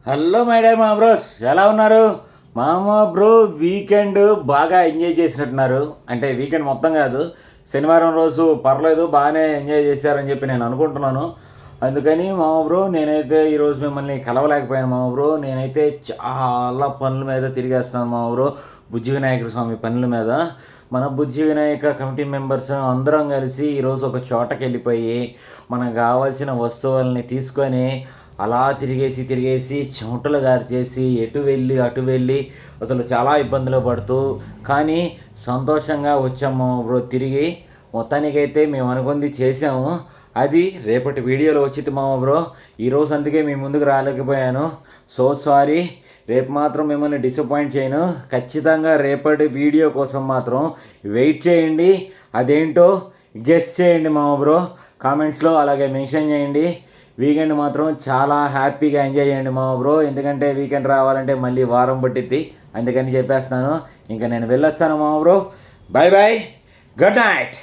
Hello my day మా bros, ఎలా ఉన్నారు? మామ బ్రో వీకెండ్ బాగా ఎంజాయ్ చేసినట్టున్నారు. అంటే వీకెండ్ మొత్తం కాదు, శనివారం రోజు పర్లేదు బాగానే ఎంజాయ్ చేశారని చెప్పి నేను అనుకుంటున్నాను. అందుకని మామ బ్రో నేనైతే ఈరోజు మిమ్మల్ని కలవలేకపోయాను మామ బ్రో. నేనైతే చాలా పనుల మీద తిరిగేస్తాను మామ బ్రో. బుజ్జి వినాయక స్వామి పనుల మీద మన బుజ్జి వినాయక కమిటీ మెంబర్స్ అందరం కలిసి ఈరోజు ఒక చోటకి వెళ్ళిపోయి మనకు కావాల్సిన వస్తువుల్ని తీసుకొని అలా తిరిగేసి చెమటలు గార్చేసి ఎటు వెళ్ళి అటు వెళ్ళి అసలు చాలా ఇబ్బందులు పడుతూ కానీ సంతోషంగా వచ్చాము బ్రో. తిరిగి మొత్తానికైతే మేము అనుకుంది చేసాము. అది రేపటి వీడియోలో వచ్చింది మామ బ్రో. ఈరోజు అందుకే మీ ముందుకు రాలేకపోయాను. So sorry. రేపు మాత్రం మిమ్మల్ని డిసప్పాయింట్ చేయను. ఖచ్చితంగా రేపటి వీడియో కోసం మాత్రం వెయిట్ చేయండి. అదేంటో గెస్ చేయండి మామ బ్రో. కామెంట్స్లో అలాగే మెన్షన్ చేయండి. వీకెండ్ మాత్రం చాలా హ్యాపీగా ఎంజాయ్ చేయండి మా బ్రో. ఎందుకంటే వీకెండ్ రావాలంటే మళ్ళీ వారం పట్టిద్ది. అందుకని చెప్పేస్తున్నాను. ఇంకా నేను వెళ్ళొస్తాను మా bro. Bye bye, good night.